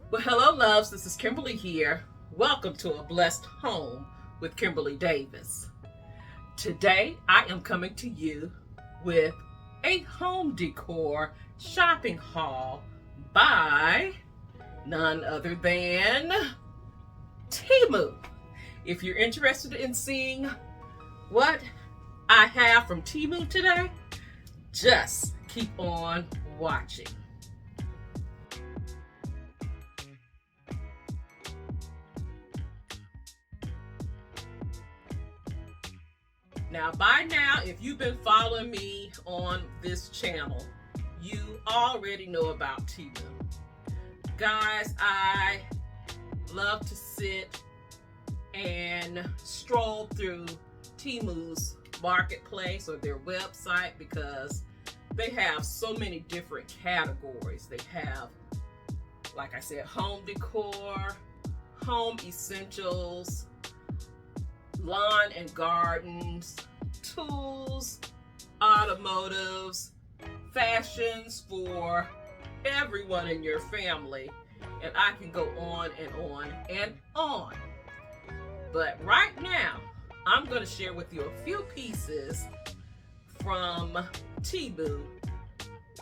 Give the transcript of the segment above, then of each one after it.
Well, hello, loves. This is Kimberly here. Welcome to A Blessed Home with Kimberly Davis. Today, I am coming to you with a home decor shopping haul by none other than Temu. If you're interested in seeing what I have from Temu today, just keep on watching. Now, by now, if you've been following me on this channel, you already know about Temu. Guys, I love to sit and stroll through Temu's marketplace or their website because they have so many different categories. They have, like I said, home decor, home essentials, lawn and gardens, tools, automotives, fashions for everyone in your family, and I can go on and on and on. But right now, I'm going to share with you a few pieces from Temu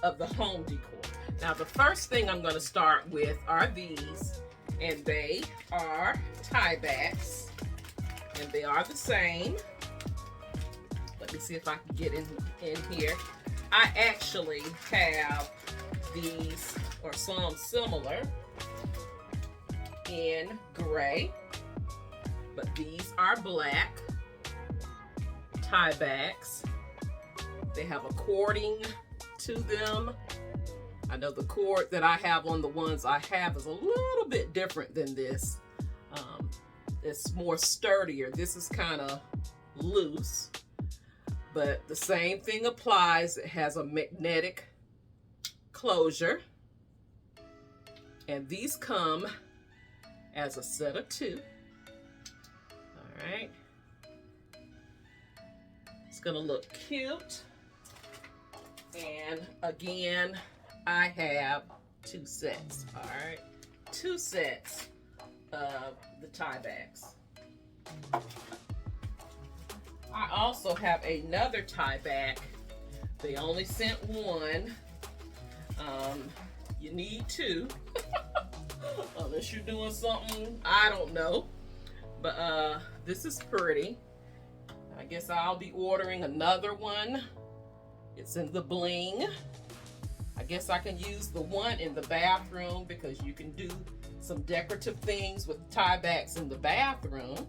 of the home decor. Now, the first thing I'm going to start with are these, and they are tie backs. And they are the same. Let me see if I can get in here. I actually have these, or some similar, in gray. But these are black tie backs. They have a cording to them. I know the cord that I have on the ones I have is a little bit different than this. It's more sturdier. This is kind of loose, but the same thing applies. It has a magnetic closure, and these come as a set of 2. All right. It's gonna look cute. And again, I have 2 sets. All right, 2 sets of the tie backs. I also have another tie back. They only sent 1. You need 2 unless you're doing something I don't know. But this is pretty. I guess I'll be ordering another one. It's in the bling. I guess I can use the one in the bathroom because you can do some decorative things with tie backs in the bathroom.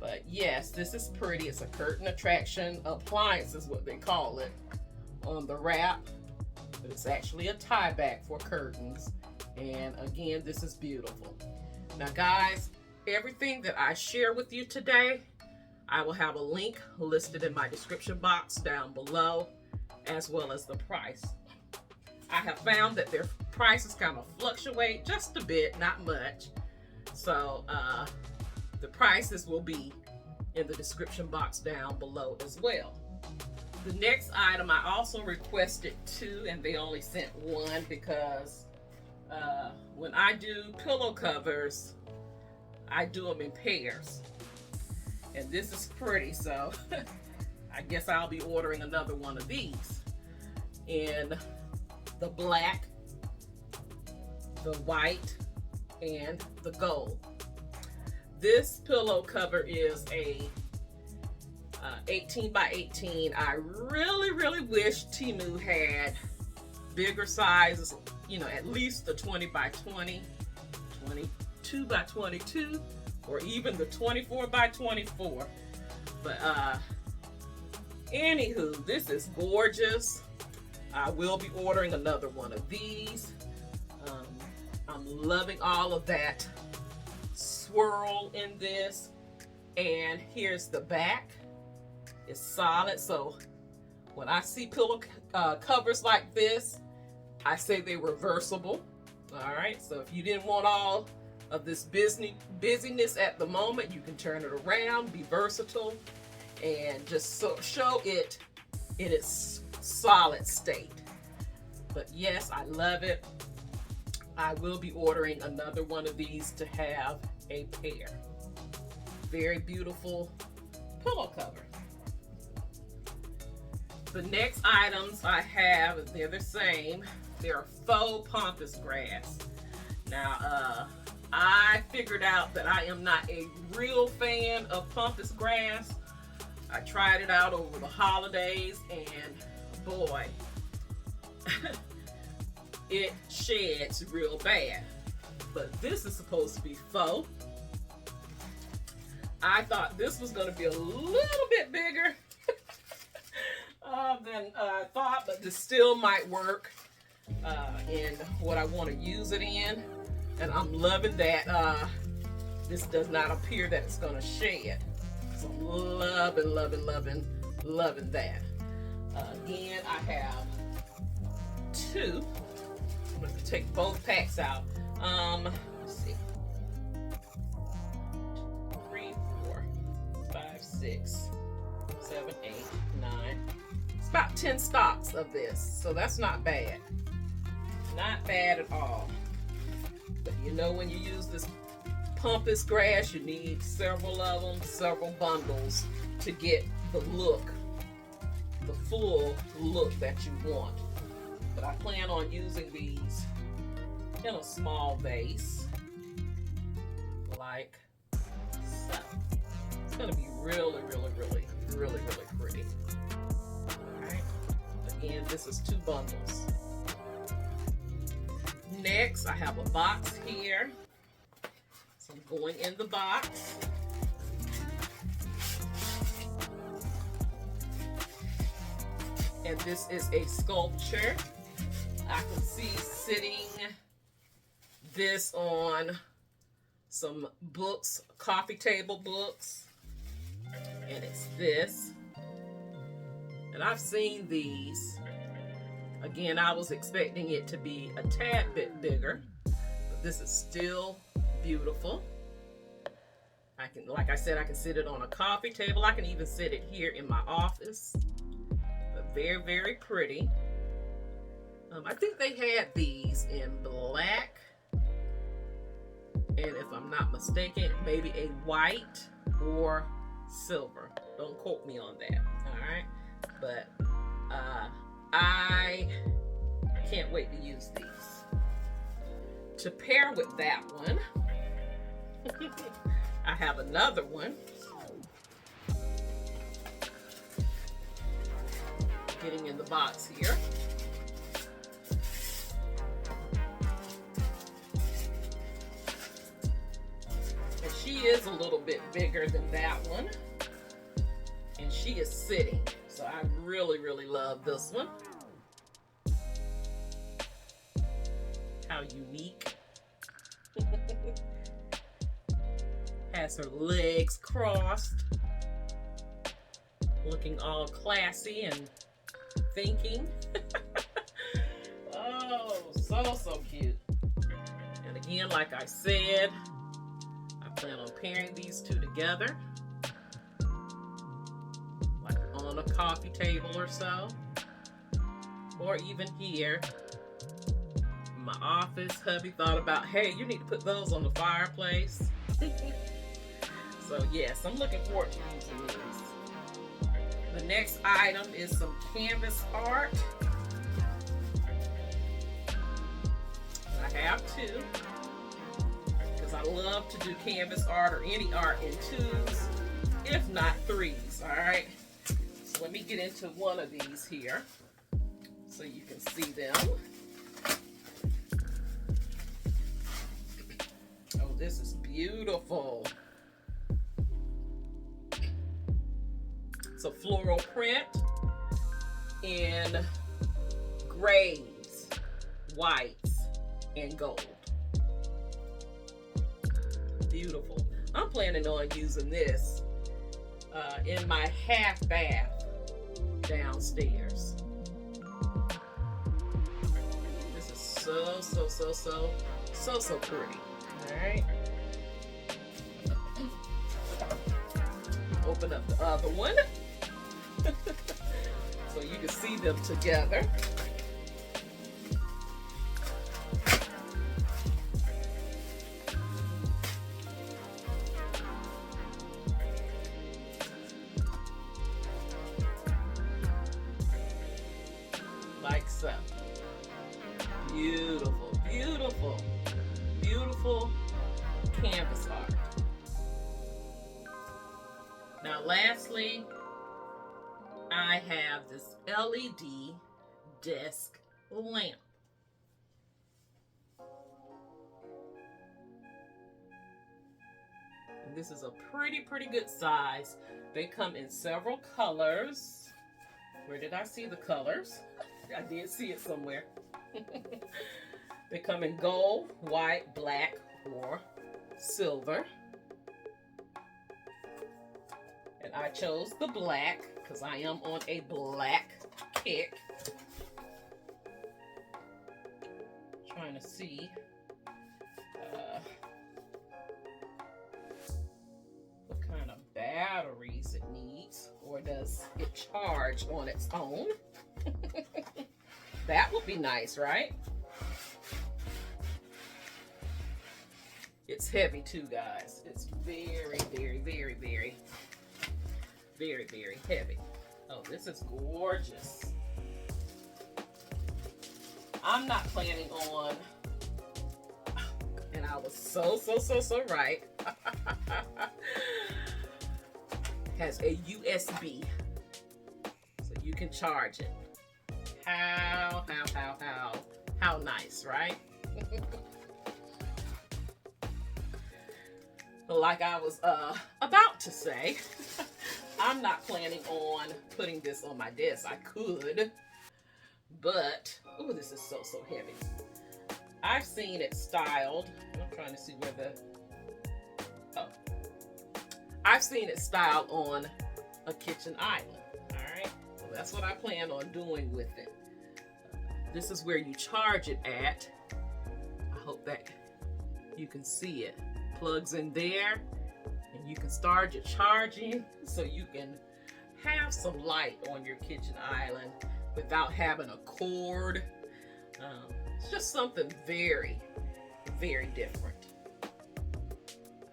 But yes, this is pretty. It's a curtain attraction appliance is what they call it on the wrap. But it's actually a tie back for curtains. And again, this is beautiful. Now guys, everything that I share with you today, I will have a link listed in my description box down below, as well as the price. I have found that their prices kind of fluctuate just a bit, not much. So the prices will be in the description box down below as well. The next item I also requested 2, and they only sent 1 because when I do pillow covers, I do them in pairs. And this is pretty, so I guess I'll be ordering another one of these in the black, the white, and the gold. This pillow cover is a 18 by 18. I really wish Temu had bigger sizes, you know, at least the 20 by 20, 22 by 22, or even the 24 by 24. But anywho, this is gorgeous. I will be ordering another one of these. I'm loving all of that swirl in this. And here's the back. It's solid, so when I see pillow covers like this, I say they're reversible. All right, so if you didn't want all of this busyness at the moment, you can turn it around, be versatile, and just show it in its solid state. But yes, I love it. I will be ordering another one of these to have a pair. Very beautiful pillow cover. The next items I have, they're the same. They're faux pampas grass. Now, I figured out that I am not a real fan of pampas grass. I tried it out over the holidays and boy, it sheds real bad. But this is supposed to be faux. I thought this was going to be a little bit bigger than I thought, but this still might work in what I want to use it in. And I'm loving that this does not appear that it's going to shed. So I'm loving, loving, loving, loving that. Again, I have two. I'm going to take both packs out. Let's see. 3, 4, 5, 6, 7, 8, 9. It's about 10 stocks of this, so that's not bad. Not bad at all. But you know, when you use this pampas grass, you need several of them, several bundles to get the look, the full look that you want. But I plan on using these in a small vase, like so. It's gonna be really, really, really, really, really pretty. All right. Again, this is 2 bundles. Next, I have a box here. So I'm going in the box. And this is a sculpture. I can see sitting this on some books, coffee table books. And it's this. And I've seen these. Again, I was expecting it to be a tad bit bigger, but this is still beautiful. I can, like I said, I can sit it on a coffee table. I can even sit it here in my office. But very, very pretty. I think they had these in black, and if I'm not mistaken, maybe a white or silver. Don't quote me on that. All right, but I can't wait to use these. To pair with that one, I have another one. Getting in the box here. And she is a little bit bigger than that one. And she is sitting. So I really, really love this one. How unique. Has her legs crossed. Looking all classy and thinking. Oh, so cute. And again, like I said, I plan on pairing these two together. Like on a coffee table or so. Or even here. In my office, hubby thought about, hey, you need to put those on the fireplace. So yes, I'm looking forward to using these. The next item is some canvas art. I have 2 because I love to do canvas art or any art in 2s, if not 3s. All right. So let me get into one of these here so you can see them. Oh, this is beautiful. It's a floral print in grays, whites, and gold. Beautiful. I'm planning on using this in my half bath downstairs. This is so pretty. All right. Open up the other one so you can see them together. canvas art. Now lastly, I have this LED desk lamp. And this is a pretty good size. They come in several colors. Where did I see the colors? I did see it somewhere. They come in gold, white, black, or silver. And I chose the black because I am on a black kick. Trying to see what kind of batteries it needs, or does it charge on its own? That would be nice, right? It's heavy too, guys. It's very heavy. Oh, this is gorgeous. I'm not planning on, and I was so right. Has a USB, so you can charge it. How nice, right? Like I was about to say, I'm not planning on putting this on my desk. I could, but oh, this is so heavy. I've seen it styled. I'm trying to see where I've seen it styled on a kitchen island. All right, so that's what I plan on doing with it. This is where you charge it at. I hope that you can see it. Plugs in there, and you can start your charging so you can have some light on your kitchen island without having a cord. It's just something very different.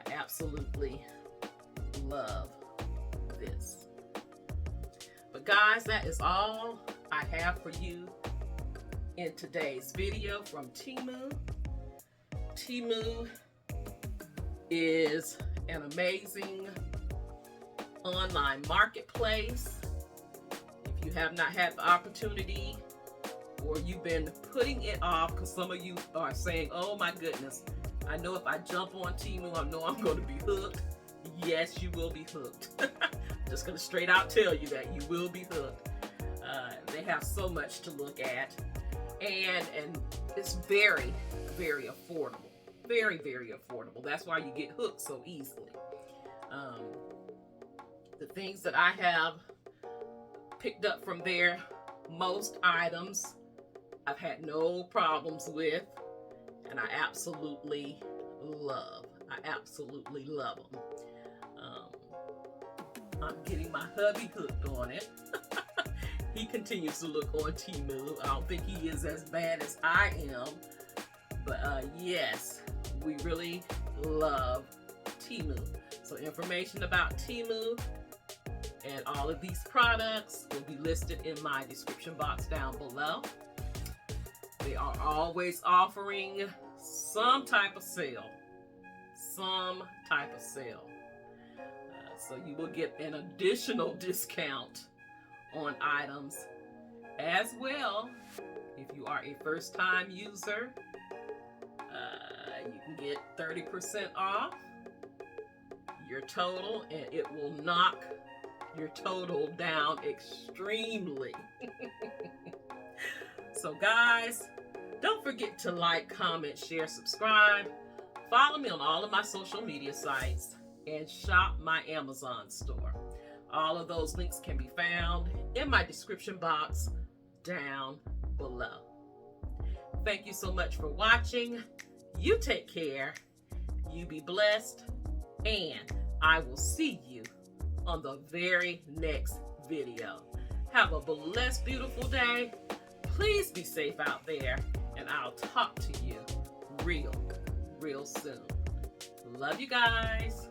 I absolutely love this. But guys, that is all I have for you in today's video from Temu. Temu is an amazing online marketplace. If you have not had the opportunity, or you've been putting it off because some of you are saying, oh my goodness, I know if I jump on Temu, I know I'm going to be hooked. Yes, you will be hooked. I'm just going to straight out tell you that you will be hooked. They have so much to look at, and it's very affordable. Very affordable. That's why you get hooked so easily. The things that I have picked up from there, most items I've had no problems with, and I absolutely love. them. I'm getting my hubby hooked on it. He continues to look on Temu. I don't think he is as bad as I am, but yes, we really love Temu. So information about Temu and all of these products will be listed in my description box down below. They are always offering some type of sale. So you will get an additional discount on items as well. If you are a first-time user, you can get 30% off your total, and it will knock your total down extremely. So guys, don't forget to like, comment, share, subscribe. Follow me on all of my social media sites and shop my Amazon store. All of those links can be found in my description box down below. Thank you so much for watching. You take care, you be blessed, and I will see you on the very next video. Have a blessed, beautiful day. Please be safe out there, and I'll talk to you real soon. Love you guys.